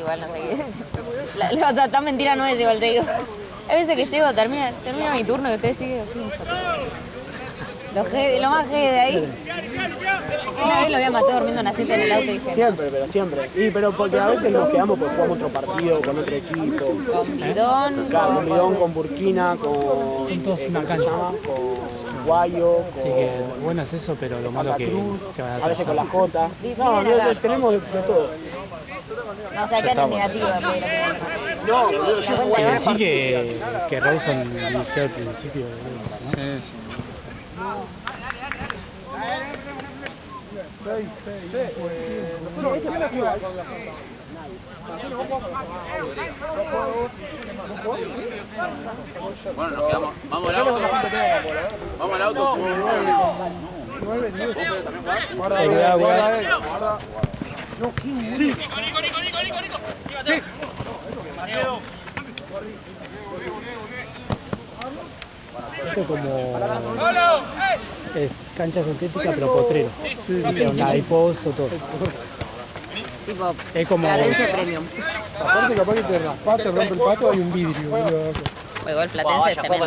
igual, no sé qué. O sea, tan mentira no es igual, te digo. Hay veces que llego, termina mi turno, que ustedes siguen. Lo más G de ahí. Una vez lo había matado durmiendo una siesta en el auto y dije... Siempre, pero siempre. Y pero porque a veces nos quedamos porque jugamos otro partido, con otro equipo. Con Bidón, Con Bidón, con Burkina, con... Son todos una cancha. Con Guayo, con... Así que bueno es eso, pero lo malo que se van a veces con la atrasar. J. No, tenemos de todo. No, o sea, que es negativa. No, yo Y decir que Rawson eligió al principio. ¿No? Sí. Bueno, nos quedamos. Vamos al auto. Vamos al auto. Esto es como es cancha sintética pero potrero. Sí. Con adiposo, todo. Tipo, Es como... Platense Premium. Aparte capaz que te raspas, se rompe el pato, hay un vidrio, boludo. Igual Platense es cemento.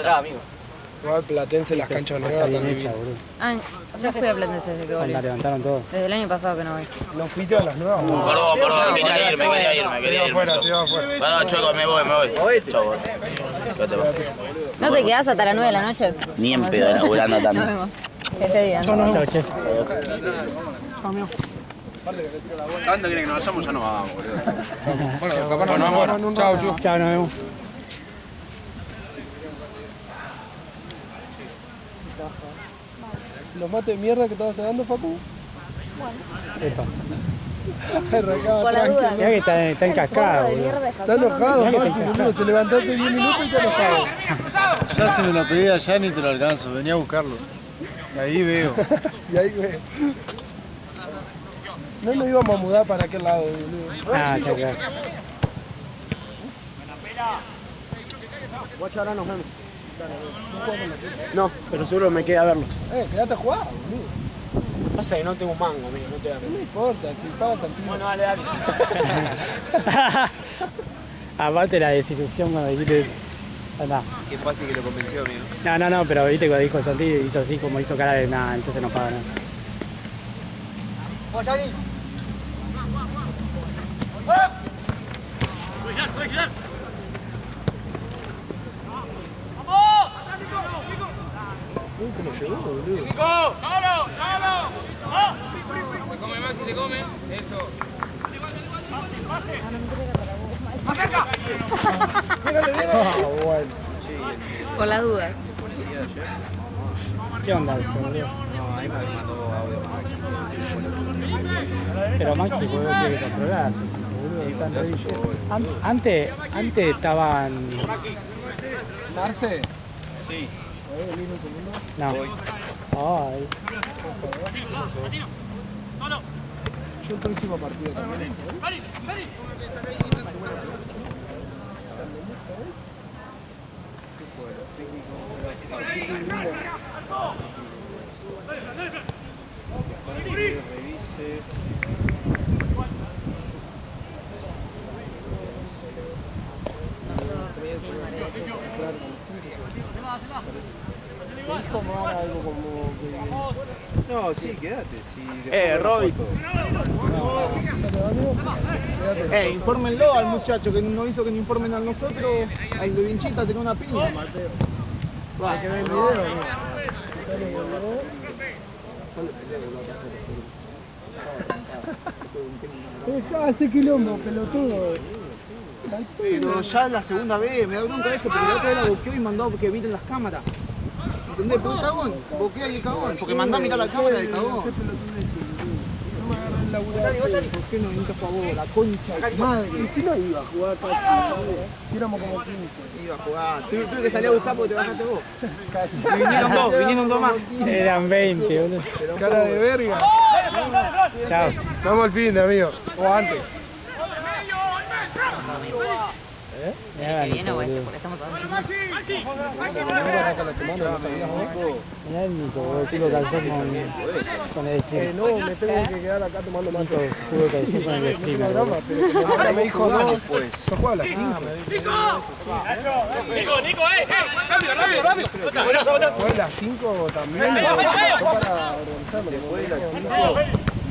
Igual Platense, las canchas Está nuevas bien están hecha, divinas. boludo. Ah, yo fui a Platense desde que volví. La levantaron todo. Desde el año pasado que no voy. ¿No fuiste a las nuevas? Perdón, quería irme. Se va afuera. Bueno, Choco, me voy. Chau. ¿No te quedás hasta las 9 de la noche? Ni en pedo, laburando Nos tanto. vemos. Que esté bien. Chao, chef. ¿Cuándo quieren que nos vayamos? Ya nos vamos, boludo. Bueno, capaz no, amor. Chao, chu. Chao, nos vemos. Los mates de mierda que estabas sacando, Facu. Epa. Arrancaba Por la tranqui. duda. Mirá que está encascado, boludo. Está enojado, Facu, boludo. Se levantó hace 10 minutos y está enojado. Ya se me lo pedí allá ni te lo alcanzo, venía a buscarlo. Y ahí veo. Y ahí, güey. No nos íbamos a mudar para aquel lado, boludo. Ah, está claro. Guacho, ahora nos vemos. No, pero seguro me quedé a verlos. Quedate a jugar, boludo. Pasa que no tengo un mango, amigo, no te da. No importa, si pagas al tiro. Bueno, dale. Aparte la desilusión cuando dijiste eso. Andá. Qué fácil que lo convenció, amigo. No, pero viste cuando dijo Santi, hizo así como hizo cara de nada, entonces no paga nada. ¿Cómo llegó, boludo? Ah, bueno. Por la duda. ¿Qué onda eso, boludo? No, ahí me mandó audio. Pero Maxi tiene que controlar. Boludo, están re antes estaban... ¿Marce? Sí. ¿Puedes venir un segundo? No. Ay. Yo el próximo partido también. Revise. Dijo mal algo como que... No, sí, quédate. Robin. Infórmenlo al muchacho que no hizo que nos informen a nosotros. Al de Vinchita tenía una piña, Mateo. Va, que ve el video, ¿no? Dejá ese quilombo, pelotudo. Pero ya es la segunda vez, me da bronca eso, porque la otra vez la bloqueó y mandó que miren las cámaras. ¿Entendés? Porque cagón, bloquea y es cagón. Porque mandá a mirar la cámara de cagón. No me agarré el laburo. ¿Por qué no viniste a favor? La concha de tu madre. Y si no iba a jugar casi, si éramos como 15. Iba a jugar. Tuve que salir a buscar porque te bajaste vos. Casi. Vinieron dos más. Eran 20, boludo. Cara de verga. Chao. Vamos al fin de amigo. O antes. Mirá, Que viene, Nico, o este, boludo. porque estamos todos. ¿Cuándo arranca la semana? ¿No sabías vos? Mirá el Nico, boludo, culo calzón con el streamer. No, me tengo que quedar acá tomando mate. Nico, culo calzón con el streamer, Drama, boludo. pero como ahora me dijo 2, yo juego a las 5. Juego a las 5 también, pero yo para organizarlo. Después de las 5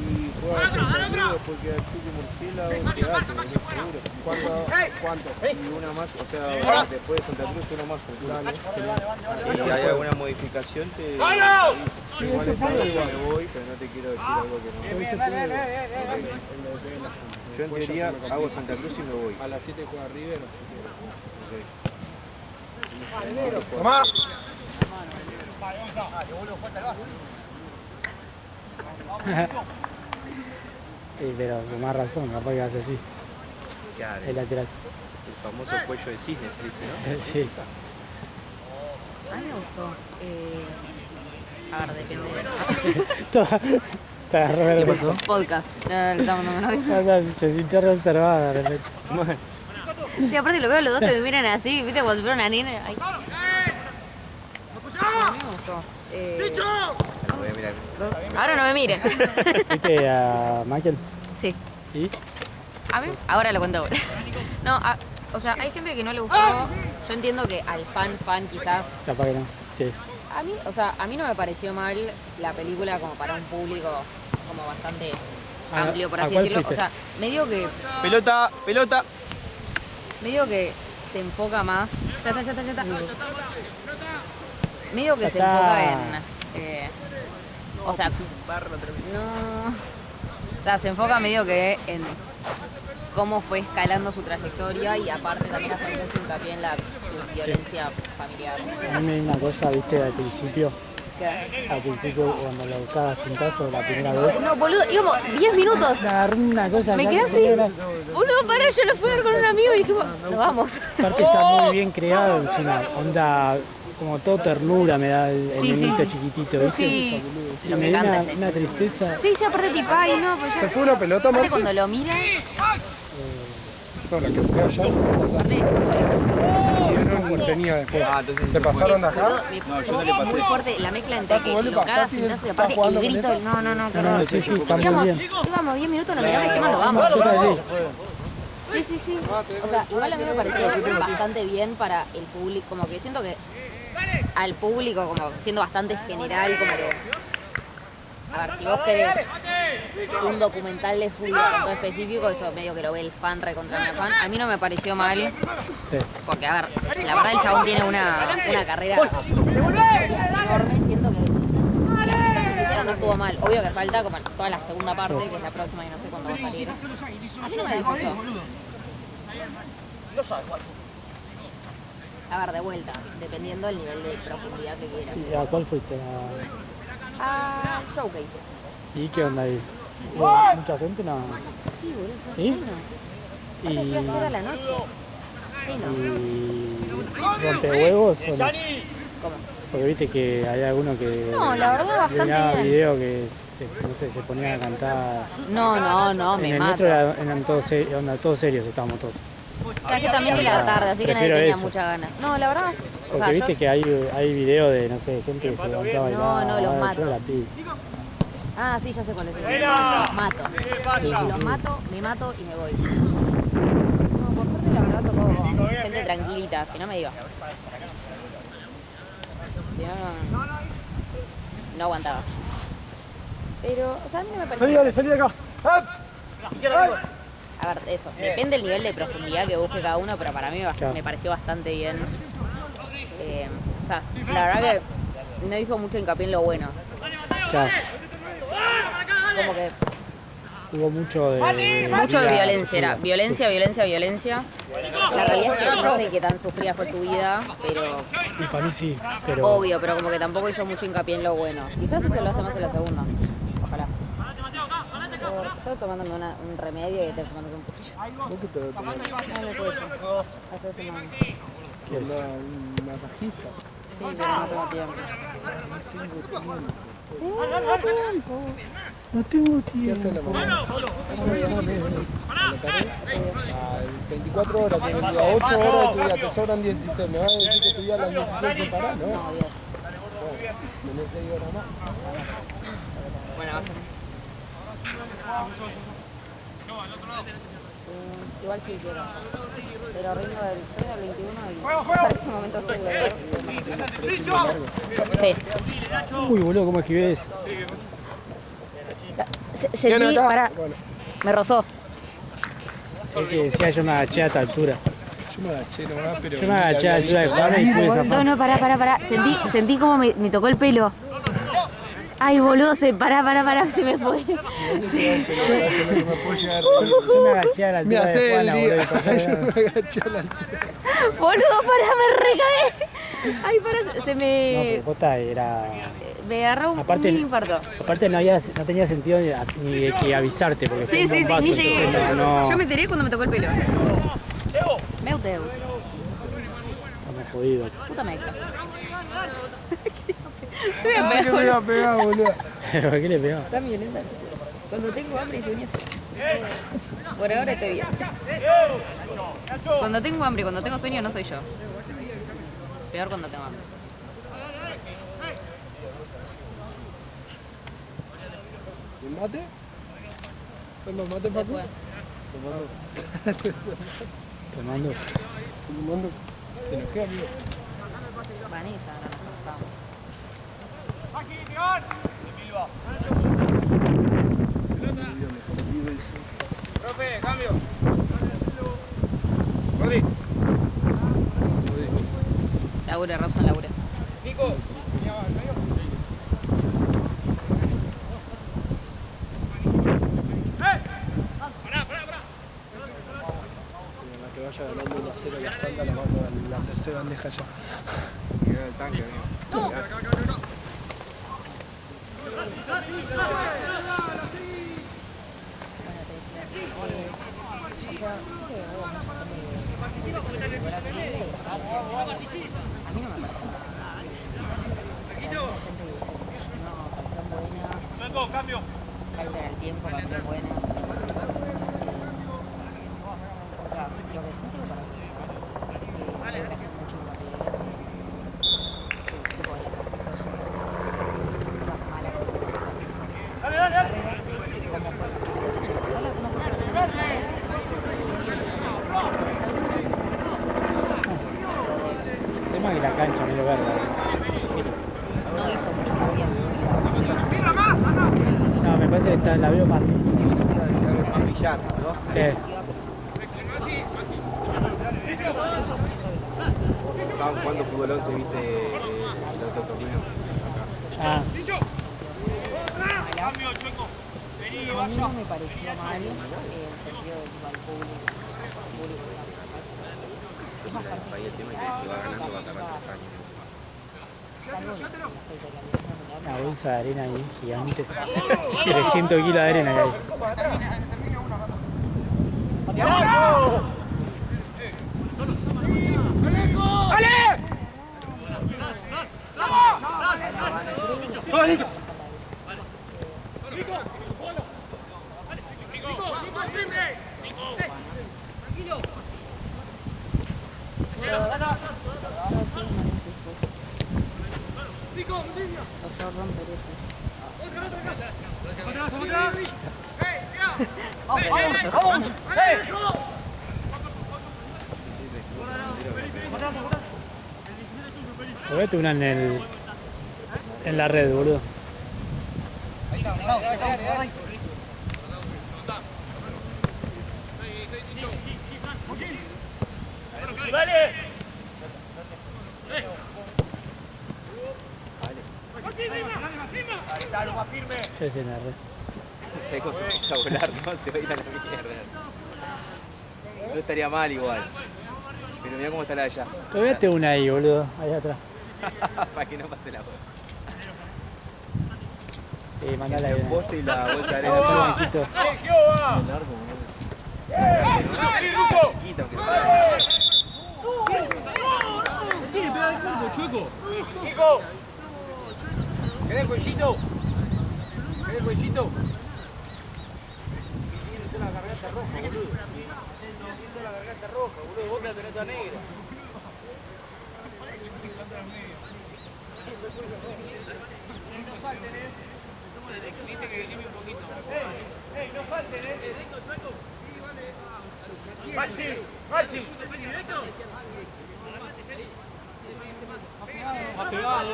y juegas el partido, después queda el Tuque Murciélago, quedate, no seguro. ¿Cuánto? Y una más, o sea, después de Santa Cruz una más. Si hay alguna modificación te Sí, igual ese esa puede noche igual. me voy, pero no te quiero decir algo que no. Ese puede en la semana. Yo en teoría hago Santa Cruz y me voy. A las 7 juega River, así que... Ok. Sí, pero con más razón, capaz que hace así, Claro, el lateral. el famoso cuello de cisne se dice, ¿no? Sí. A mí me gustó. A ver, depende. Te agarró verde. ¿Qué pasó? Podcast. Ya le estamos dando menos. Se sintió re observada de repente. Sí, aparte lo veo a los dos que me miran así, viste, como si fuera una nena. Ay. A mí me gustó. Voy a mirar. Ahora no me miren. ¿Viste a Michael? Sí. ¿Y? A mí, ahora lo cuento ahora. No, o sea, hay gente que no le gustó. Yo entiendo que al fan quizás. Capaz que no. Sí. A mí, o sea, a mí no me pareció mal la película como para un público como bastante amplio, por ¿a así cuál decirlo. fuiste? O sea, medio que se enfoca más. Ya está. Medio que Ya se está. enfoca en. O sea, no. O sea, se enfoca medio que en cómo fue escalando su trayectoria y aparte también hace mucho hincapié en la violencia familiar. A mí me dio una cosa, viste, al principio. ¿Qué? Al principio, cuando lo buscaba cintazo la primera vez. No, boludo, íbamos 10 minutos. Me agarró una cosa. Me acá, quedé así. señora. Boludo, pará, yo lo fui a ver con un amigo y dijimos, nos vamos. Aparte está muy bien creado encima. Onda, como todo ternura me da el Sí, sí, nenito sí. chiquitito, ¿viste? Sí, Y lo me que dio canta una, ese. una tristeza. Sí, aparte tipo, ay, no, pues ¿Se ya. fue una pelota, Aparte Marce? cuando lo mira, No, la que fue allá. aparte, Y no tenía después. ¿Te pasaron de acá? boludo, muy fuerte la mezcla entre que vos le lo caga pasás y él cintazo y está aparte jugando el con grito, eso. no, qué No, horror. sí, está muy Íbamos bien. 10 minutos, nos miramos y dijimos, nos vamos. Yo también. Sí. O sea, igual a mí me pareció bastante bien para el público, como que siento que al público, como siendo bastante general, como que, a ver, si vos querés un documental de su vida en todo específico, eso medio que lo ve el fan recontra el fan. A mí no me pareció mal, Sí. porque, a ver, la verdad el chabón tiene una carrera enorme, siento que las citas que hicieron no estuvo mal. Obvio que falta como toda la segunda parte, que es la próxima y no sé cuándo va a salir. A mí no me disgustó. A ver, de vuelta, dependiendo del nivel de profundidad que quieras. ¿Y a cuál fuiste? Showcase. ¿Y qué onda ahí? ¿Hubo mucha gente? No. Sí, boludo, fue ¿Sí? lleno. Aparte fui ayer a la noche. Lleno. ¿Y rompehuevos o no? ¿Cómo? Porque viste que hay algunos que... No, la verdad, bastante miraba bien. video que no sé, se ponían a cantar... No, en me el mato. metro eran todos serios, estábamos todos. Es que también era tarde, así que nadie Prefiero tenía eso. muchas ganas. No, la verdad. O Porque sea, viste yo... que hay videos de, no sé, gente que se levantaba y No, los mato. yo la pido. Ah, sí, ya sé cuál es. Los mato. Los mato, me mato y me voy. No, por suerte la verdad tocó gente tranquilita, si no me iba. Si no, no aguantaba. Pero, o sea, a mí no me pareció... Salí de acá. A ver, eso, depende del nivel de profundidad que busque cada uno, pero para mí Claro. me pareció bastante bien. O sea, la verdad que no hizo mucho hincapié en lo bueno. Claro, Como que hubo mucho de... mucho de violencia, era violencia. La realidad es que no sé qué tan sufrida fue su vida, pero Y para mí sí, pero... obvio, pero como que tampoco hizo mucho hincapié en lo bueno. Quizás eso lo hace más en la segunda. Ojalá. Estoy tomándome un remedio y estoy tomando un pucho. ¿Vos qué te tomás? No lo puedo. Hace semana. ¿Qué es? Un masajista. Sí, pero no tengo tiempo. No tengo ¿Qué tiempo. hace la mamá? ¿A la tarde? 24 horas tiene el día, 8 horas de tu día, te sobran 16. ¿Me vas a decir que tu día a las 16 te parás? No, No, Dios. tenés 6 horas más. Igual que quiero. Pero rindo del 3 al 21 y para ese momento sí. Uy, boludo, ¿cómo esquivé eso? Sentí, pará, me rozó. Es que decía yo me agaché a esta altura. Yo me agaché nomás, pero... Yo me agaché a la altura de Juan y pude zafar. No, pará. Sentí como me tocó el pelo. Ay, boludo, pará, se me fue. No puedo llegar Yo me agaché a la Me altura hace de el Juana, día. boludo. y pasé Yo la- me agaché a la altura. Boludo, pará, me recagué. Ay, pará, se No, me... pero posta era... Me agarró un Aparte- mini infarto. Aparte no tenía sentido ni de que avisarte, porque fue Sí, un bombazo, ni llegué. entonces no, Yo me enteré cuando me tocó el pelo. Meu Deus. estamos jodidos. Puta mezcla. Pensé que me iba a pegar, boludo. ¿Por qué le pegó? Está violenta, no sé. Cuando tengo hambre y sueño. Por ahora estoy bien. Cuando tengo hambre y cuando tengo sueño no soy yo. Peor cuando tengo hambre. ¿Un mate? ¿Toma mate, papu? Después. Tomando. Tomando. Te enojé, amigo. Vanessa, no nos conocamos. Profe, cambio. Rodri. Laura, Robson, Laura. Nico. La que vaya ganando 1 a 0 la Santa la mando a la tercera bandeja ya. Queda el tanque, amigo. A mí no me parece. No, canción buena. Vengo, cambio. Falta en el tiempo, canción buena. O sea, sí, lo que siento que para mí, que tengo que hacer mucho hincapié. Tipo, en los aspectos más malas. Dale. Como fue, El tema es que la cancha no lo verde. no hizo mucho más bien. No, me parece que la veo más lisa. Más pillar, ¿no? Sí. Estaban jugando fútbol 11, viste, el otro torneo. Ah, Cambio, Chueco. Vení, A mí no me pareció mal en el sentido de tipo al público. Es bastante Ahí el tema es que va ganando, va a tardar 3 años. salvo que respecto a la alianza general. una bolsa de arena ahí gigante. 300 kilos de arena que hay. Yo romperé esto. Jugate una en la red, boludo. Dale. Dale, más firme. Yo es en la red. Se empieza a volar, ¿no? Se va a ir a la mierda. No estaría mal igual. Pero mira cómo está la de allá. Jugate una ahí, boludo. Ahí atrás. Para que no pase la bola. Sí, mandala ahí. El poste y la bolsa de Ahí arena. atrás, Niquito. Chiquita, aunque sea. Nico. ¿Querés el cuellito? ¿Querés el cuellito? La garganta roja, boludo. La garganta está roja, boludo, vos la tenés toda negra. Dice que limpie un poquito. ¡Ey, no salten, directo, chueco! Sí, vale. ¡Maxi! ¡Maxi! ¡Más pegado!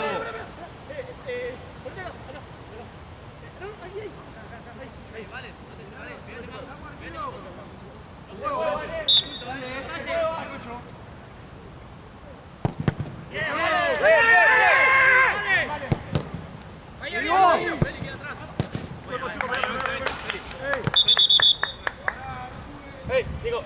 Vale, no te separes. ¡Hey, Diego!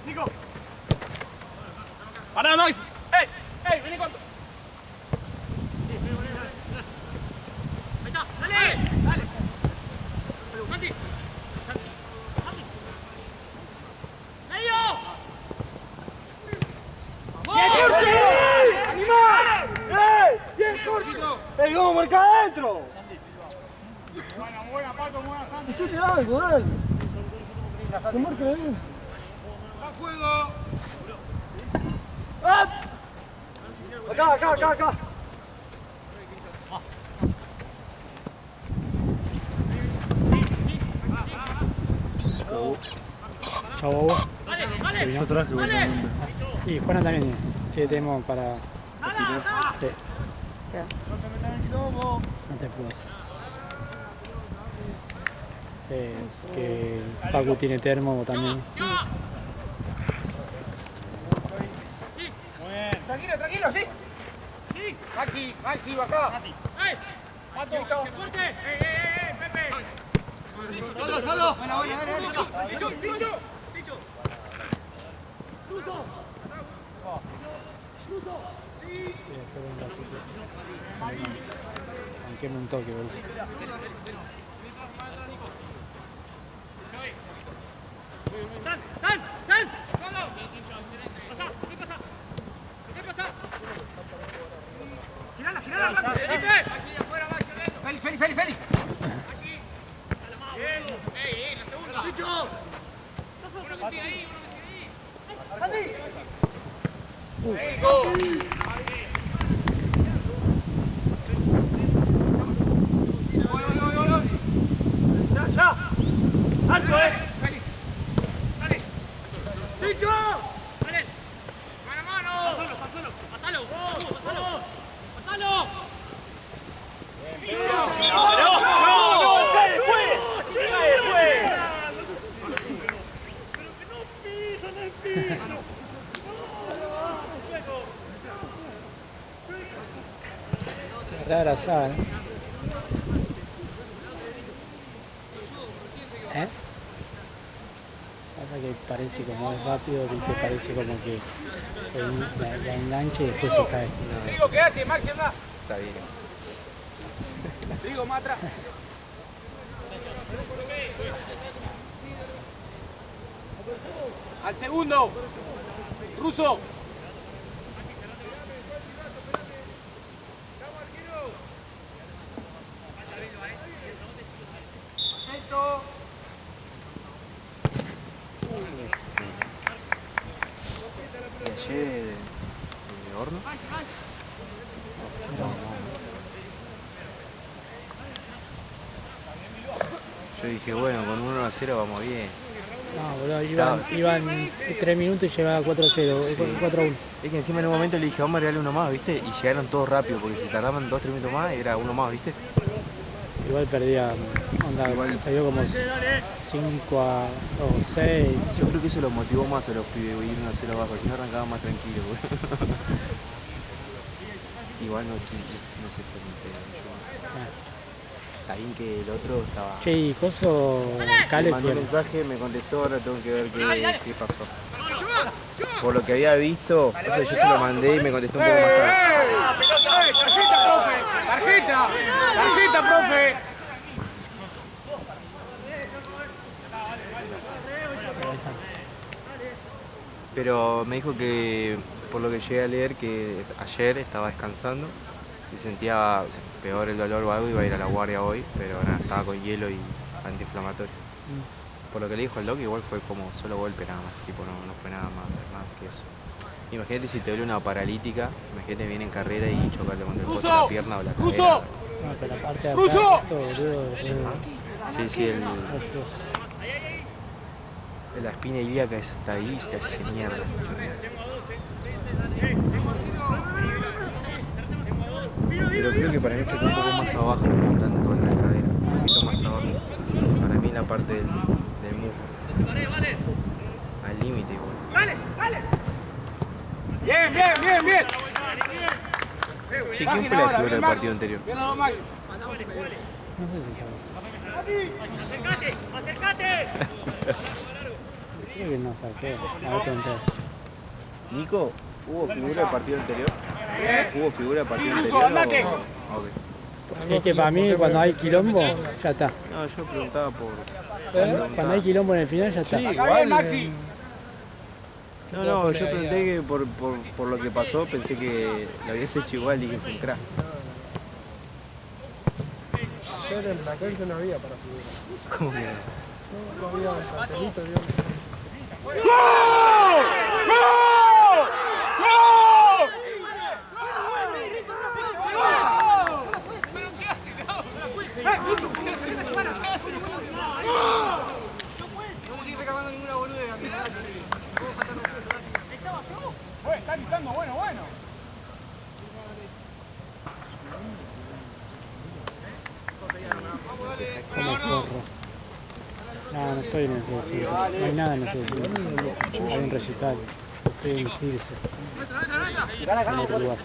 ¡Nico! ¡Pará, Max! ¡Ey! ¡Ey! ¡Vení cuánto! ¡Ahí está! ¡Dale! ¡Dale! ¡Santi! ¡Medio! ¡Bien, Corti! ¡Animal! ¡Bien, Corti! ¡Ey, vamos a marcar adentro! Buena, Pato, buena, Santi. Hacete algo, dale. Que marque bien. ¡Va juego! Acá. Chau, Bobo. Yo traje vos también. Y Juana también. Sí, tenemos para... Sí. ¿Qué? No te puedo que Facu tiene termo también. Tranquilo, ¿sí? Sí. Maxi, acá. ¡Ey! ¡Pato! ¡Fuerte! Pepe! ¡Solo! Buena. ¡Dicho! Aunque me un toque, boludo. ¡San! ¡Solo! ¿Qué pasa? ¡Girala rápido! ¡Felipe! ¡Feli! ¡Bien! ¡Ey, la segunda! ¡Dicho! Uno que sigue ahí! ¡Santi! ¡Go! ¡Ya! ¡Alto, Feli! ¡Dale! ¡Dicho! ¡Dale! ¡Mano a mano! ¡Pasalo! Re abrazada, ¿no? Pasa que parece como es rápido, ¿viste? Parece como que la enganche y después se cae. Digo, quédate, Maxi, anda. Está bien. Digo, más atrás. Al segundo. Ruso. ¿Y ayer de horno? Yo dije, bueno, con 1-0 vamos bien. No, boludo, iban 3 minutos y llegaba 4-0, 4-1. Es que encima en un momento le dije, vamos a regalar uno más, ¿viste? Y llegaron todos rápido, porque si tardaban 2-3 minutos más, era uno más, ¿viste? Igual perdía, salió como 5-6. Yo creo que eso los motivó más a los pibes, ir 1-0 abajo, si no arrancaban más tranquilos, güey. Igual no sé qué está bien que el otro estaba... Che, y Coso, Cale, Me mandó un mensaje, me contestó, ahora tengo que ver qué pasó. Por lo que había visto, o sea, yo se lo mandé y me contestó un poco más tarde. ¡Tarjeta, profe! Pero me dijo que por lo que llegué a leer, que ayer estaba descansando. Si sentía peor el dolor o algo, iba a ir a la guardia hoy, pero nada, estaba con hielo y antiinflamatorio. Por lo que le dijo el doc, igual fue como solo golpe nada más, tipo no fue nada más que eso. Imagínate si te duele una paralítica, imagínate viene en carrera y chocarle contra el poste la pierna o la cadera. No, pero la parte de atrás, esto, boludo, Sí, la espina ilíaca está ahí, está ese mierda. Pero creo que para mí está un poco más abajo, no tanto en la cadera, un poquito más abajo. Para mí la parte del muslo. Al límite igual. ¡Dale! Bien. Che, ¿quién fue la figura del partido anterior? no sé si sabe. ¡Acércate! Creo que no saqué. A ver, pregunté. Nico, ¿hubo figura del partido anterior? ¿Hubo figura del partido anterior? andate. Okay. Es que para mí cuando hay quilombo, ya está. No, yo preguntaba por... Cuando hay quilombo en el final, ya está. Acá bien, Maxi. No, yo pregunté que por lo que pasó, pensé que lo habías hecho igual y que es un crack. Ayer en la cancha no había para figurar. ¿Cómo que? No había cartelito, digamos. Está gritando bueno. Como corro. No estoy en ese cine. No hay nada en ese cine. Hay un recital. Estoy en Circe. En otro lugar.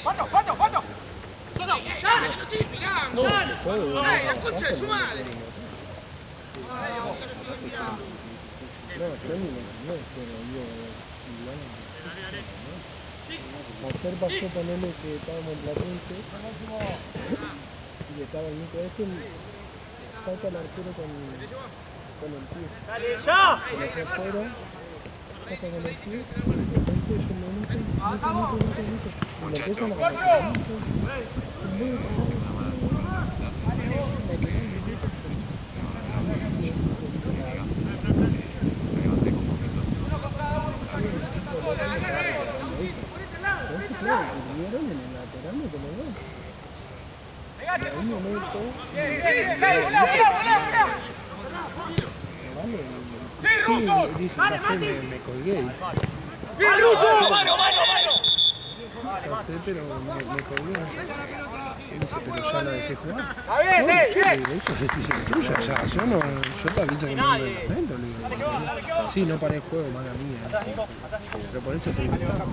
¡Pato! ¡Soto! ¡Dale, que lo sigue mirando! ¡Dale! ¡La concha de su madre! Ayer pasó ponerle que estábamos en Platense y estaba el Nico salta el arquero con el pie. ¡Dale, ya! Con la trasera, saca con el pie, entonces yo me meto, Nico, y lo empiezan a ganar. Claro, vieron en el lateral me tomó gol. Y ahí me meto. Sí, dice, pasé, me colgué, dice. ¡Bien, Ruso! ¡Mano! Ya sé, pero me colgué. Y dice, pero ya la dejé jugar. ¡Está bien, No, bien! sí, eso es decisión tuya, ya. Yo te aviso que no me reglamento, le digo. Sí, no paré el juego, mala mía. Dice. Pero por eso preguntaba.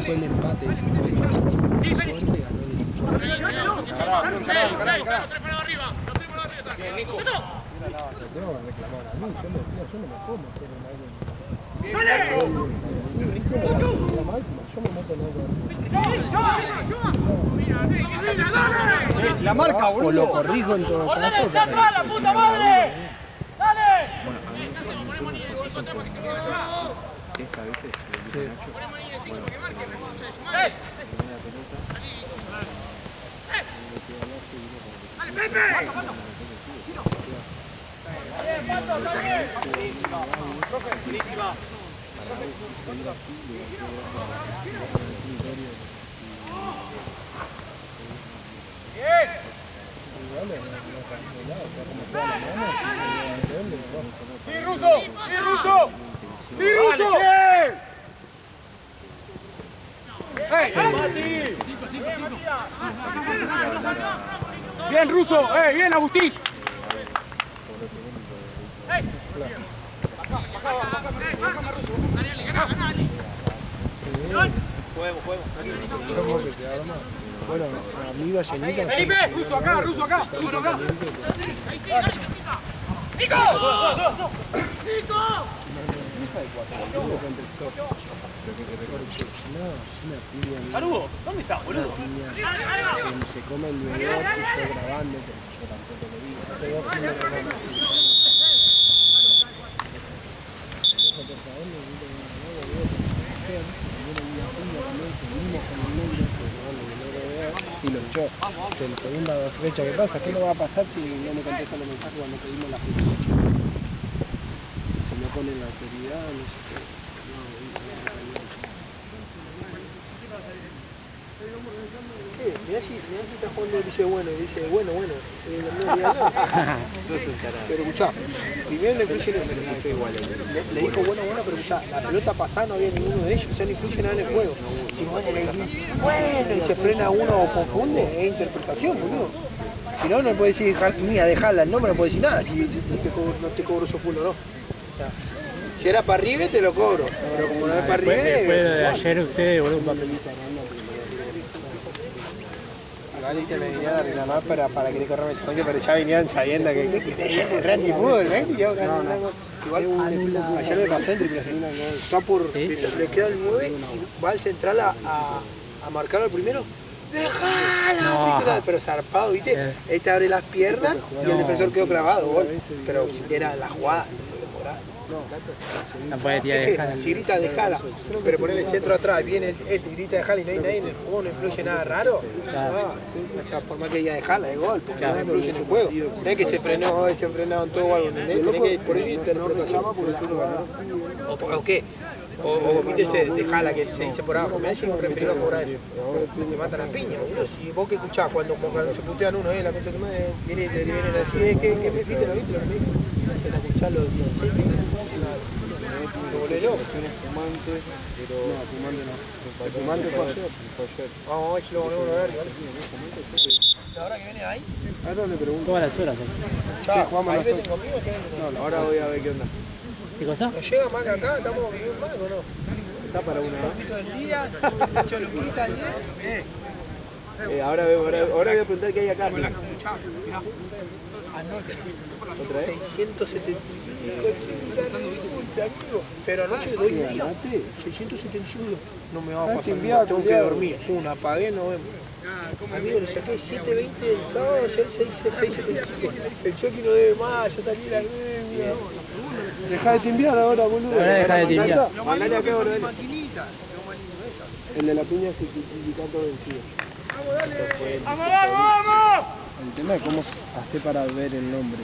Fue el empate ese. Suerte ganó el equipo. Lo tengo que reclamar a mí, yo no me puedo meter en algo. Yo me meto en algo. La marca, boludo. O lo corrijo en todo caso. ¡La puta madre! ¡Dale! Bueno, a mí me pasó con esta, ¿viste? Sí. Bueno, ¡Sí, Ruso! ¡Bien, Ruso! ¡Bien, Agustín! ¿Cómo que se arma? Bueno, amiga llenita. ¡Felipe! ¡Ruso acá! ¡Nico! ¡Saludo! ¿Dónde está, boludo? Se come el video que estoy grabando, pero yo tampoco lo vi. Hace 2 fines de semana. Por favor, ayer, ayer en una fila también, que vinimos con el negro, que bueno, que no lo veo, y lo echó. Que en la segunda fecha que pasa, ¿qué no va a pasar si no me contestan los mensajes cuando pedimos la fecha? Si no ponen la autoridad, no sé qué. Mirá si está jugando y dice bueno, y dice bueno, pero escuchá, primero no influye le dijo bueno, pero escuchá, la pelota pasada no había ninguno de ellos, o sea, no influye nada en el juego. Si bueno, y se frena uno o confunde, es interpretación, boludo. Si no, no puede decir ni a dejarla, no me puede decir nada, si no te cobro esos full o no. Si era para arriba te lo cobro, pero como no es para arriba... Después de ayer ustedes, boludo, un papelito. Igual se me vinieron a reclamar para querer correrme el chabón, pero ya vinieron sabiendo que Randy Fútbol, ¿ves? Igual ayer me pasé en triple general, está por... Le queda el 9 y va al central a marcar al primero. ¡Déjala! Pero zarpado, ¿viste? Él te abre las piernas y el defensor quedó clavado, gol. Pero era la jugada, no puede tirar de jala. Si grita dejala, pero poner el centro atrás, viene este y grita dejala y no hay nadie en el juego, no influye nada raro. O sea, por más que diga dejala, es gol, porque no influye en el juego. No es que se frenó, se frenaron todo o algo, ¿entendés? Tenés que, por eso interpretación. ¿O qué? O viste ese dejala que se dice por abajo, mirá si me refería a cobrar eso. Te matan a piña, boludo. Si vos que escuchás cuando se putean uno, la concha de tu madre, vienen así, ¿qué me viste? ¿Lo viste? ¿Lo viste? Haces a escuchar los 16 que lo volé loco. Fumantes, pero... No, fumante no. El fumante fue ayer. Vamos a ver si lo volvemos a ver, ¿vale? ¿La hora que viene ahí? Ahora le pregunto. Todas las horas. Sí, jugamos las horas. No, ahora voy a ver qué onda. ¿Qué cosa? ¿Nos llega más que acá? ¿Estamos bien más o no? Está para una. Un poquito del día, choluquita ayer. Ahora voy a preguntar qué hay acá. Mirá, anoche. 675 chiquitas, amigo. Pero anoche doy día. 675. No me va a pasar nada, tengo que dormir. Apagué, no vemos. Amigo, lo saqué 7.20 el sábado, ayer 6.75. El Chucky no debe más, ya salí de la media. Deja de timbiar ahora, boludo. Ahora deja de timbiar. Lo maligno que es mi maquinita. El de la piña es el sindicato vencido. ¡Vamos, dale! ¡Vamos! El tema es cómo hacer para ver el nombre.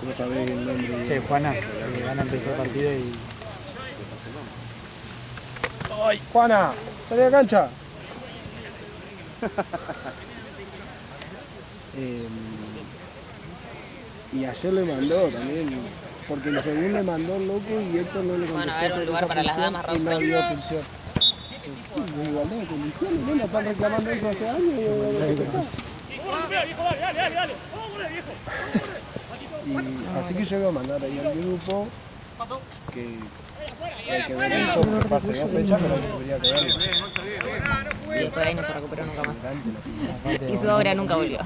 ¿Cómo sabés el nombre? Che, Juana, van a empezar el partido y... ¡Ay, Juana! ¡Salí a la cancha! Y ayer le mandó también, porque el segundo le mandó el loco y Héctor no le contestó. Bueno, a ver, un lugar para las damas, y no dio función. Igualdad de condiciones, ¿no? La están reclamando eso hace años y así que yo voy a mandar ahí al grupo que hay que ver eso, que pase 2 fechas, pero debería quedar. Y por ahí no se recuperó nunca más. Y su obra nunca volvió.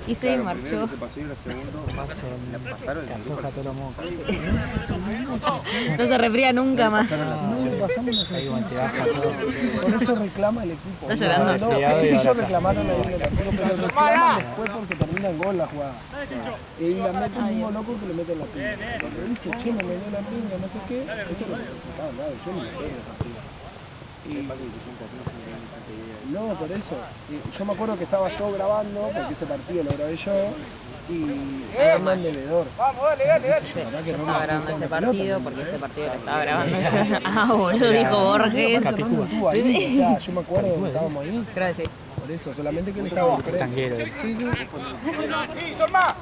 Y se marchó. No se refría nunca más. No, pasamos una sesión. Por eso reclama el equipo. Está llorando. Ellos reclamaron ahí en el partido, pero reclaman después porque termina en gol la jugada. Y la mete el mismo loco que le mete en la piña. Cuando dice, che, me dio la piña, no sé qué, esto es lo que explicaba, nada, yo no me sé el partido. No, por eso. Yo me acuerdo que estaba yo grabando, porque ese partido lo grabé yo, y Hernán de Vedor. Vamos, dale. Sí, yo estaba grabando ese partido, porque ese partido lo estaba grabando yo. Ah, boludo, dijo Borges. Sí. Yo me acuerdo que estábamos ahí. Creo que sí. Por eso, solamente que él estaba enfrente. Tanguero. Sí. Sí, son más,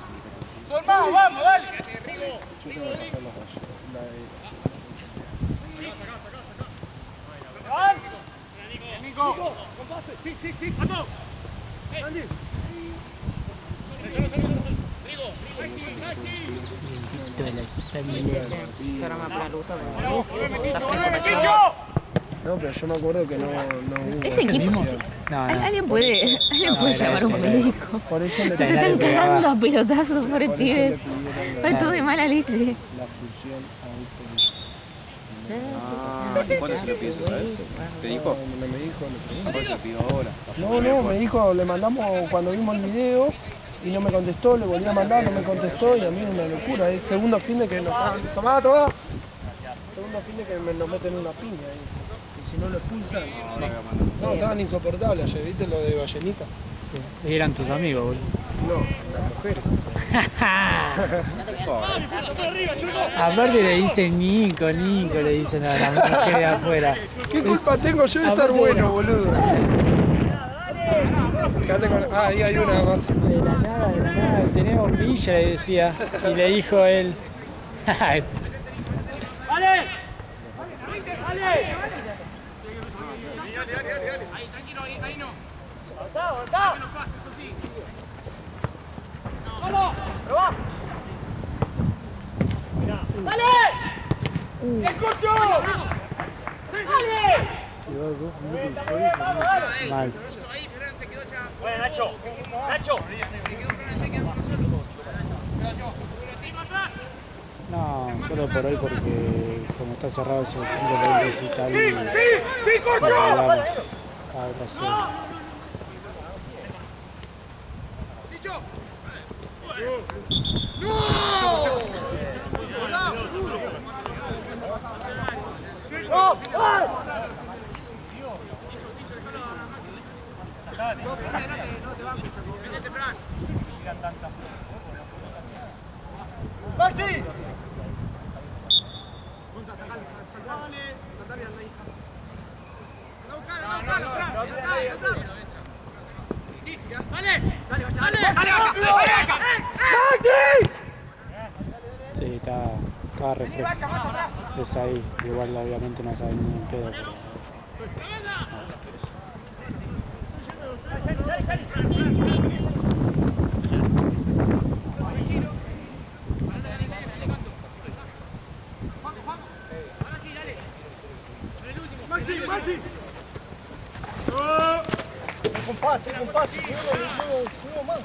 vamos, dale. Yo tengo que pasar los rayos. Nico, sí, pato. Andy. Yo ahora me apago la luz, pero está fresco. No, pero yo me acuerdo que no hubo. Ese equipo, alguien puede llamar a un médico. Por eso le Se están cagando a pelotazos, pobres pibes. Fue todo de mala leche. La fusión ¿Y cuándo se lo pides, sabes? ¿Te dijo? No me dijo, ¿Cuándo se lo pido ahora? No, me dijo, le mandamos cuando vimos el video y no me contestó, le volví a mandar, no me contestó y a mí es una locura. Es el segundo fin de que nos... Tomá. Segundo próximo fin de que nos meten una piña. Y si no lo expulsan. No, Estaban insoportables ayer, ¿viste lo de Ballenita? Sí. Eran tus amigos, boludo. No, las mujeres. Aparte le dicen Nico, le dicen a la mujer de afuera. ¿Qué culpa tengo yo de estar bueno, boludo? Ahí hay una más. De la nada, tenemos Villa, le decía. Y le dijo él. ¡Vale! ¡Vale! Ahí, tranquilo, ahí no. ¡Avanzá! ¡Vamos! ¡Probá! ¡Dale! ¡Escucho! ¡Dale! Mal. Bueno, Nacho. Nacho. No, solo por hoy porque como está cerrado ese centro de recital ¡Sí, corto! hablamos a ocasión. ¡Maxi! Sí, estaba refresco. Es ahí, igual obviamente no saben ni en pedo. Pero... Maxi! Com passe, senhor, mano.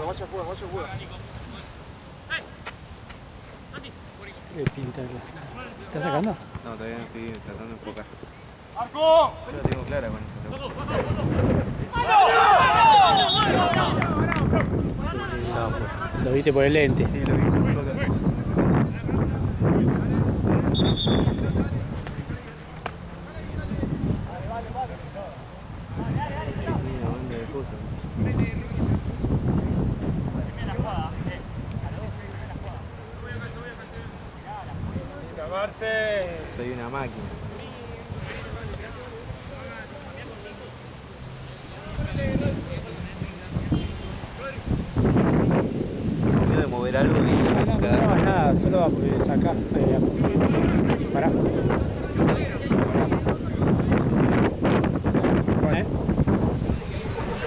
Watch your ¿Qué pinta? ¿Estás sacando? No, todavía no estoy tratando de enfocar. ¡Marco! Yo la tengo clara con esto. Lo viste por el lente. Sí, lo vi. Soy una máquina. Tengo de mover algo y No, nada, solo va a sacar. Pará.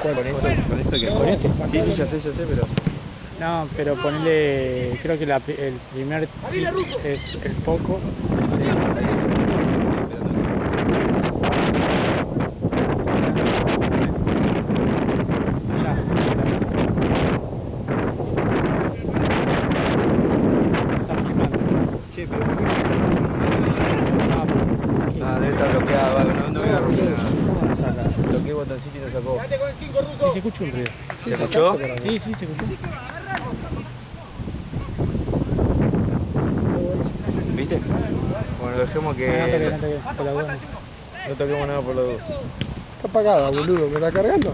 ¿Con esto qué? ¿Con este? Sí, ya sé, pero... No, pero ponele, creo que el primer tip es el foco. Sí. Ya. Está filmando. Che, pero ¿por qué no? Ah, debe estar bloqueado, algo, no voy a romper nada. ¿Cómo lo saca? Bloqueé botoncito y no sacó. Sí, se escucha un ruido. ¿Se escuchó? Sí, se escuchó. ¿Viste? Bueno, dejemos que... No, por la duda. No toquemos nada por la duda. Está apagada, boludo. ¿Me está cargando?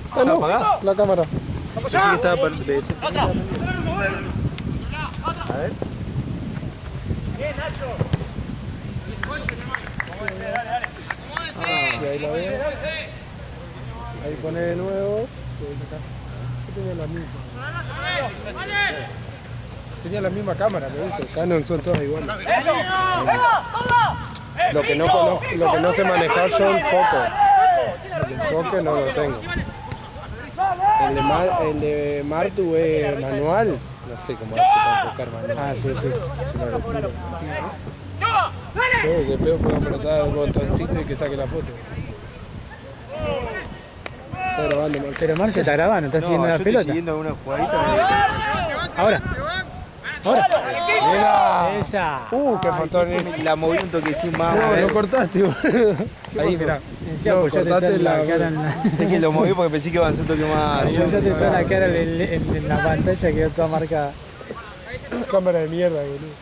¿Está apagada? La cámara. Pensé que estaba... A ver. Bien, Nacho. Y ahí la veo. Ahí pone de nuevo. Yo tenía la misma. Tenía la misma cámara, me dice. Canon son todas iguales. Lo que no sé manejar son focos. El enfoque no lo tengo. El de Martu es manual. No sé cómo hace para enfocar manual. Ah, sí. Es una locura. Que peor puedo apretar el botoncito y que saque la foto. Está grabando, Marce. Pero Marce está grabando, está siguiendo la yo pelota. estoy siguiendo una jugadita. Ahora. Ahora. Mirá. Esa. Qué fatón es. La moví un toquecín más. No, lo cortaste, boludo. Ahí, mirá. Encima No, apoyaste cortate toda la la- cara en la... Es que lo moví porque pensé que iba a ser un toque más. Apoyaste toda la cara en la pantalla, quedó toda marcada. Cámara de mierda, boludo.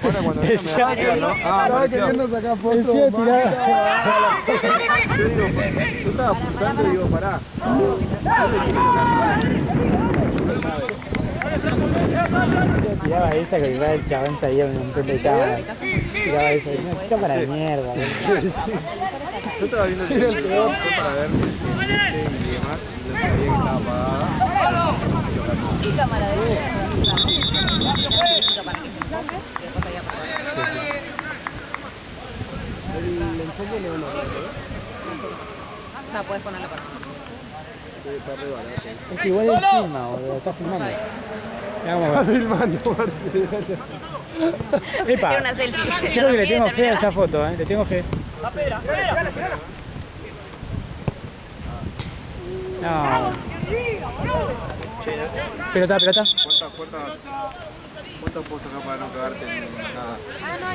Ahora cuando venga me va a tirar, ¿no? Estaba apareció. queriendo sacar fotos. Encima tiraba. Yo digo, yo estaba apuntando y digo, pará. Tiraba esa que iba el chabón salía un montón de cámaras. Tiraba esa. Una cámara de mierda, boludo. Yo estaba viendo el video para ver y demás y no sabía que estaba apagada. ¿Qué cámara de para que se enfoque y después ahí apagar? El enfoque no lo O sea, puedes ponerlo para Es que igual él filma, boludo. Está filmando. Ya vamos a ver. filmando, Marcelo. Epa. Era una selfie. Creo que le tengo fe a esa foto, le tengo fe. No. Pelota. ¿Cuántas puedo sacar para no cagarte en nada? Ah, no,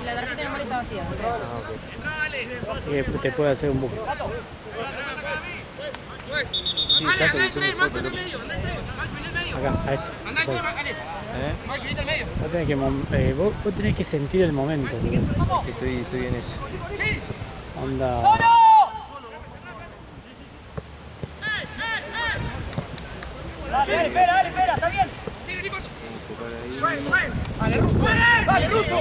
la tarjeta de memoria está vacía. Así que te puede hacer un buque. Sí, exacto, que hicimos foto, loco. Acá, a esto. Vos tenés que, vos tenés que sentir el momento. boludo. Estoy en eso. Onda. Espera, está bien. Sí, vení corto. Vale, Ruso.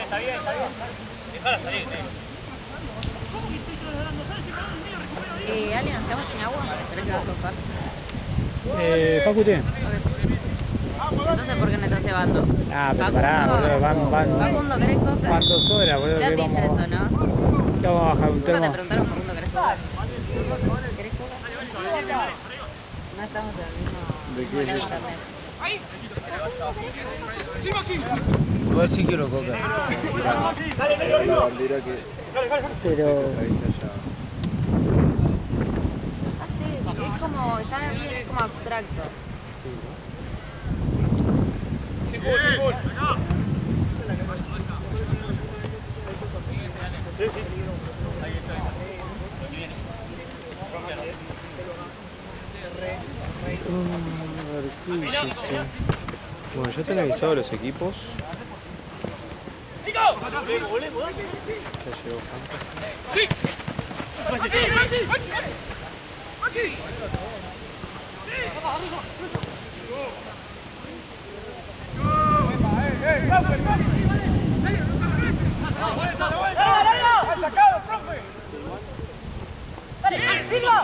Está bien. Dejala salir, Ale, ¿nos quedamos sin agua? ¿Querés que vas a tocar? Facu tiene. Entonces, ¿por qué no estás cebando? Ah, pero pará, boludo. Facundo, ¿querés coca? Van 2 horas, boludo. Te han que dicho vamos, eso, ¿no? que vamos a bajar un Nunca te termo. preguntaron, Facundo, ¿querés coca? ¿Querés coca? No estamos en el mismo... ¿De qué es eso? internet. Sí, Maxi. A ver si quiero coca. La bandera que Pero. ahí está allá. Es como, está bien, es como abstracto. Bueno, ya están avisados los equipos. Ya llegó Juan. Maxi. ¡Sacado, profe! ¡Dale, siga!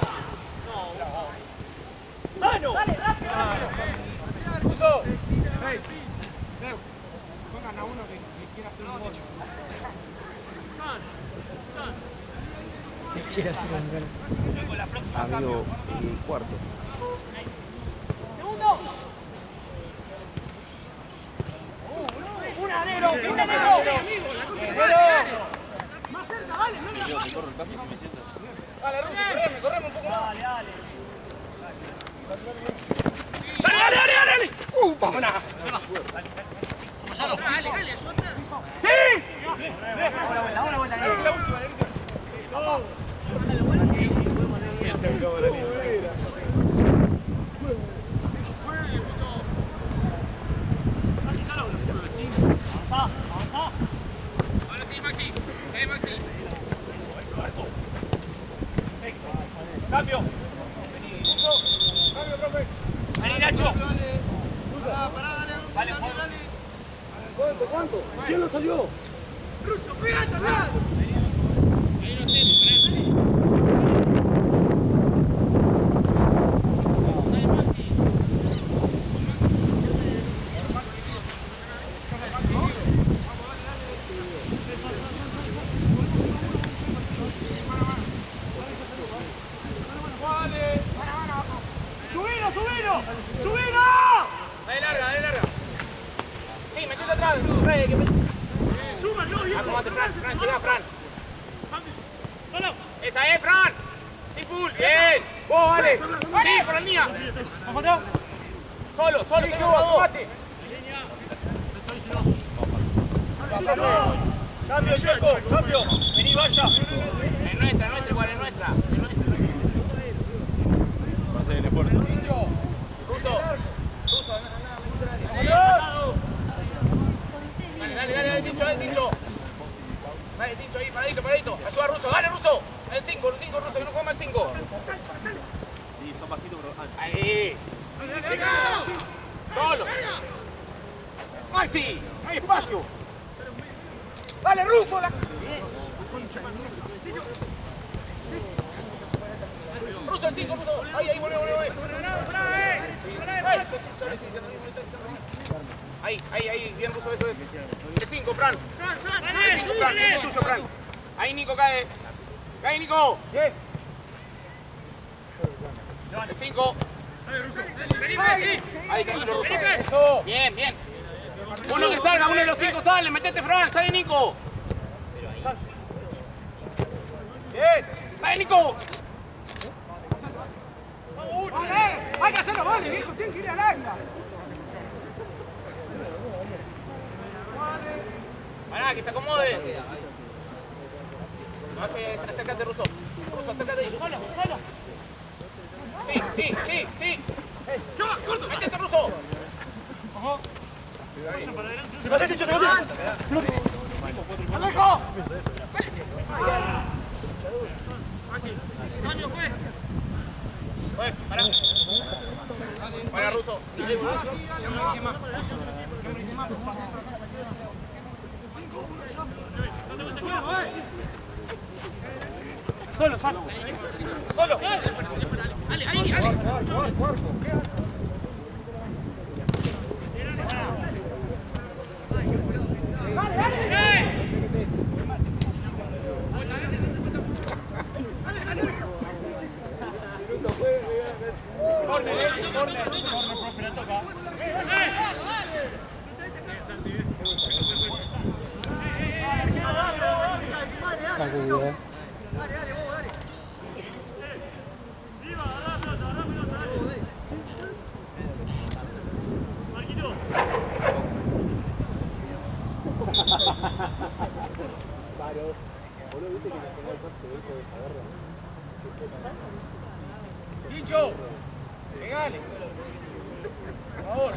¡Mano! ¡Dale, rápido! Pongan a uno que quiera hacer un gol. Quiere hacer un gol. Amigo, cuarto. ¡Segundo! ¡Un alero! ¡Más cerca, dale! Dale, Ruso, correme un poco más. Dale! ¡Buena! Dale, suelta. ¡Sí! Ahora vuelta. La última. Ahora sí, Maxi. Maxi. Cambio. Cambio, profe. Vení, Nacho. Pará, dale. Vale, dale. ¿Cuánto? ¿Quién lo salió? Ruso, pégate al lado. Ahí no sé, ¡Subilo! Dale larga. Sí, metete atrás, Rey, que súbalo, bien. Acomate, Fran, siga, Fran. Solo. Esa es, Fran. Sí, full. Bien. Vos, vale. Sí, por la línea. Solo, tenemos a dos. Cambio, Checo, cambio. Vení, vaya. Es nuestra, igual, es nuestra. Va a ser el esfuerzo. Ruso. Dale, Tincho. Dale, Tincho, ahí, paradito. Ayuda a Ruso, dale, Ruso. El 5, Ruso, que no coma el 5. Sí, son bajitos, pero... Ahí. Solo. Maxi, hay espacio. Dale, Ruso. Ruso, el 5, Ruso. Ahí, vuelve. Ahí, bien Ruso, eso es. El 5, Fran. El 5, Fran, ese es tuyo, Fran. Ahí Nico cae. Cae, Nico. Bien. El 5. Ahí, tranquilo, Ruso. Bien. Uno que salga, uno de los 5 sale. Metete, Fran, sale Nico. Bien. Dale, Nico. Hay que hacerlo, vale, viejo, tienen que ir al área. Pará, que se acomode. Acércate, Ruso. Ruso, acércate ahí. Solo. Sí. Métete, Ruso. ¡Te pasé, Ticho, te pasé! ¡Alejo! Cambio, pues, pará. Para, Ruso. Solo. Dale. Tincho, pegale. Por favor.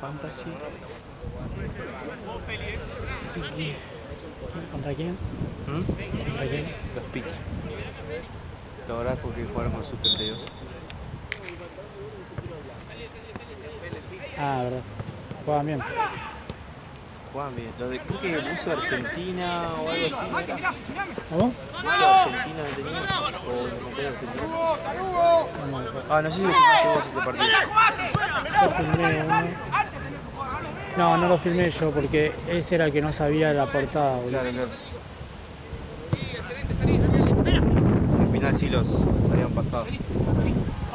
Fantasy. ¿Contra quién? ¿Contra quién? Los Picks. ¿Te acordás porque jugaron con Super Dios? Ah, verdad. Juegan bien. Juegan bien. Lo de creo que puso Argentina o algo así. ¿No era? ¿Cómo? ¿Puso Argentina tenías? ¿O no compré Argentina? Ah, no sé si lo filmaste vos ese partido. Yo filmé uno. No lo filmé yo porque ese era el que no sabía la portada, boludo. Claro. Al final sí los habían pasado. Se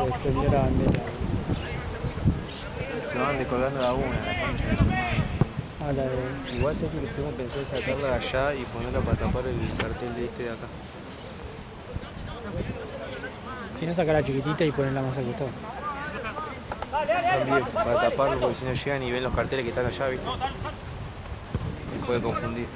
desprendió la bandera. Se van descolgando la una, la concha de su madre. Ah, la de... Igual sé que le tengo pensado sacarla de allá y ponerla para tapar el cartel de este de acá. Si no, sacar la chiquitita y ponerla más al costado. También, para taparlo, porque si no llegan y ven los carteles que están allá, ¿viste? Me puede confundir.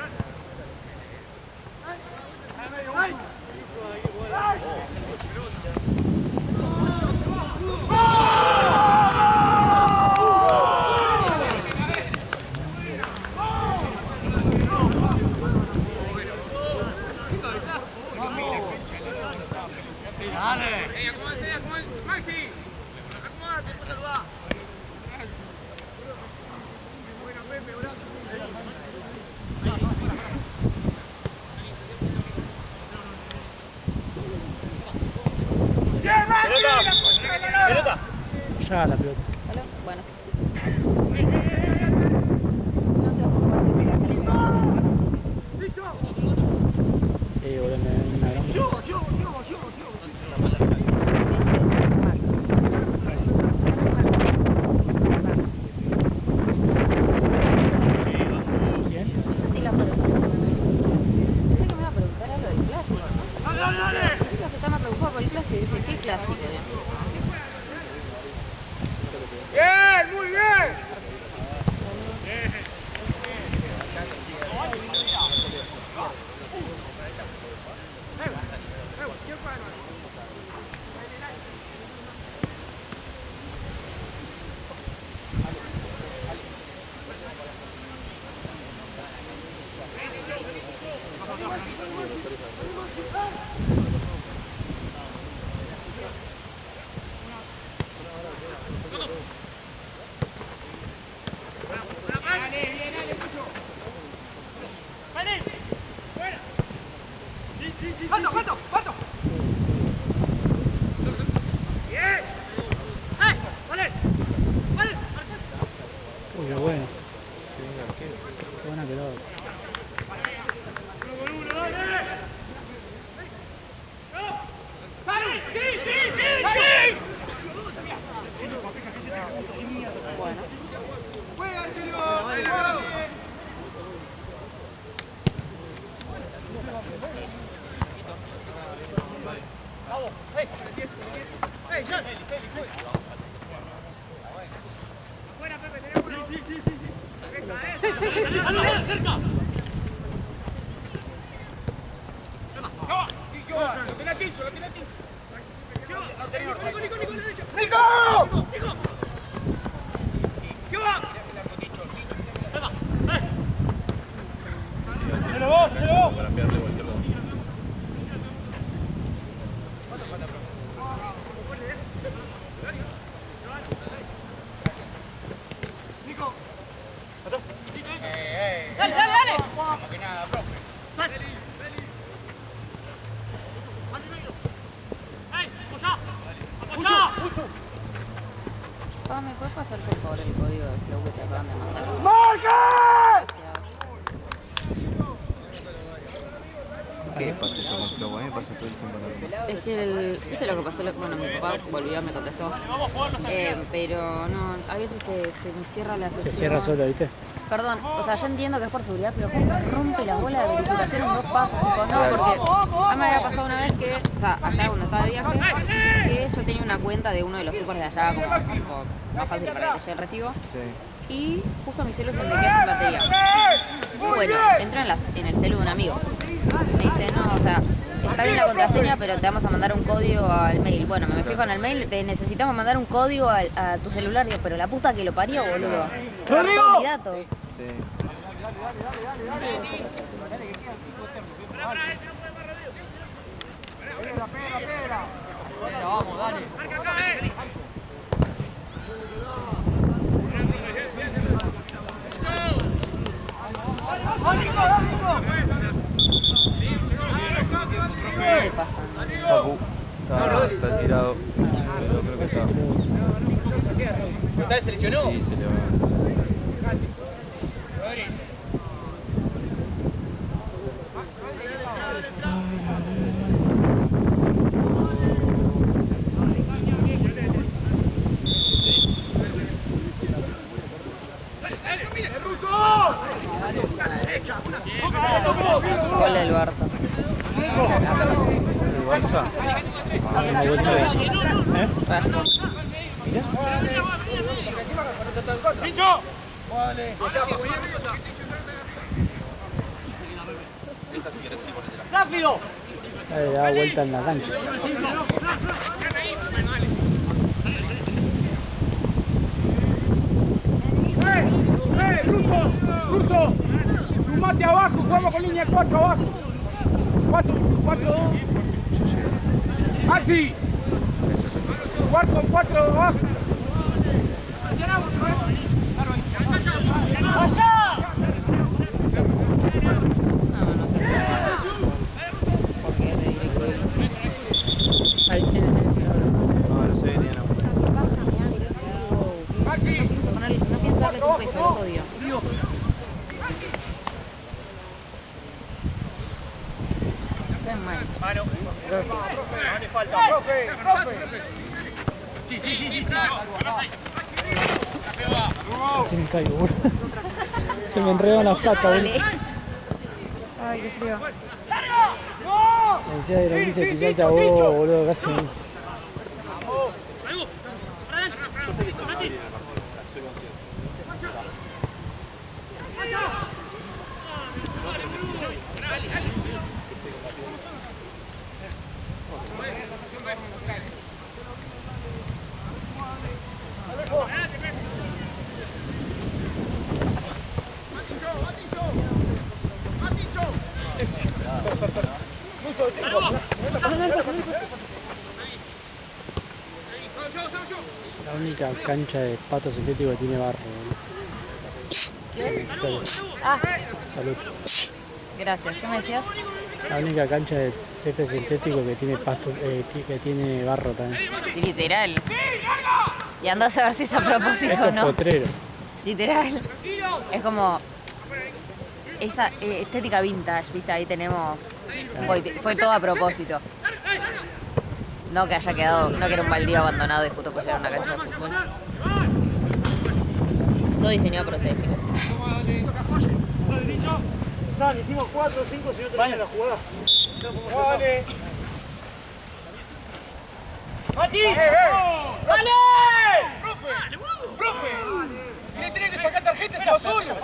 Maxi. Acomódate, después saludá. allá la pelota. ¿Vale? Bueno. No sé cómo va a ser la calidad. Sí, boludo, me dan una gran... ¿Quién? Sentí la pregunta. Pensé que me iba a preguntar algo del clásico. Pensé que se estaba preocupado por el clásico y dice, ¿qué clásico? Bien, muy bien. Uy, qué bueno. Qué buena pelota. Pa, ¿me puedes pasar por favor el código de Flow que te acaban de mandar? ¡Marca! Gracias. ¿Qué pasa eso con Flow? A mí me pasa todo el tiempo lo mismo. Es que ¿viste lo que pasó? Bueno, mi papá volvió, me contestó. Pero no, a veces se me cierra la sesión. Se cierra sola, ¿viste? Perdón, o sea, yo entiendo que es por seguridad, pero ¿cómo te rompe la bola de verificación en 2 pasos? Tipo, no, porque a mí me había pasado una vez que, o sea, allá cuando estaba de viaje, que yo tenía una cuenta de uno de los supers de allá, como tipo, más fácil para que llegue el recibo. Sí. Y justo mi celu se me queda sin batería. Bueno, entro en el celu de un amigo. Me dice, no, o sea, está bien la contraseña, pero te vamos a mandar un código al mail. Bueno, me fijo en el mail, te necesitamos mandar un código a tu celular. Digo, pero la puta que lo parió, boludo. Todos mis datos. Sí. Vamos, dale. ¿Qué le pasa? Facu, está tirado. Pero creo que está. ¿Está seleccionó? Sí, se le va. Gol del Barça. ¿El Barça? Una vuelta de eso. Rasco. ¡Pincho! ¡Rápido! Le da vuelta en la cancha. ¡Ruso! ¡Ruso! ¡Sumate abajo! ¡Jugamos con línea 4 abajo! 4, 2. ¡Maxi! ¡Jugar con 4 abajo! ¡Allá! No sé. Porque es de directo. Ahí tiene. No, no sé, Diana. Baja, mirá, directo. un peso, los odio. Están mal. Se me caigo, boludo. Se me enredan las patas, boludo. Ay, qué frío. Me decía de lo que hice pillarte a vos, boludo, casi. La única cancha de pato sintético que tiene barro, ¿Qué? boludo. Ah, Salud. gracias. ¿Qué me decías? La única cancha de césped sintético que tiene pasto, que tiene barro también. Literal. Y andás a ver si es a propósito Esto o es no. potrero. Literal. Es como esa estética vintage, ¿viste? Ahí tenemos. Fue todo a propósito. No que haya quedado, no que era un baldío abandonado y justo pusieron una cancha de fútbol. Todo diseñado por ustedes, chicos. Dan, hicimos 4 o 5 si no termina la jugada. Vale. ¡Mati! ¡Dale! ¡Profe! ¡Profe! Le tenés que sacar tarjeta ese solo.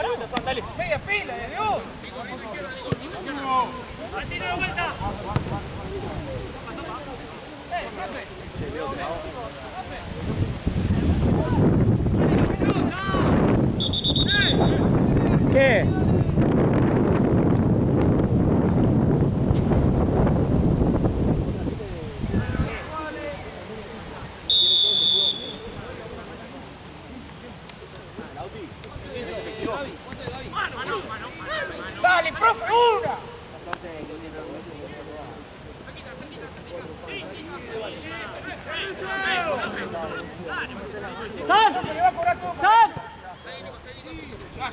Dale. Media pila, de Dios. ¡Mati, de vuelta! ¿Qué? ¡Dale, profe, una! ¡Sal! ¡Sal!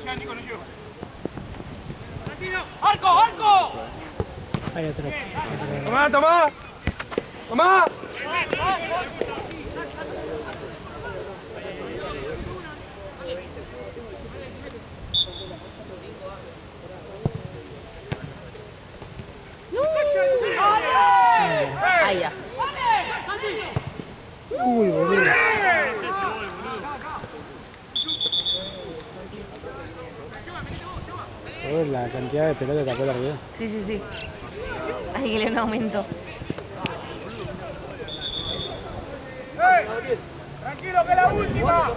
Ya, Nico, no llego. ¡Arco, arco! Ahí atrás. Tomá, tomá. Tomá. Ahí ya. Uy, boludo. Boludo, la cantidad de pelotas tapó la realidad. Sí, sí, sí. Hay que leer un aumento. Tranquilo, que es la última.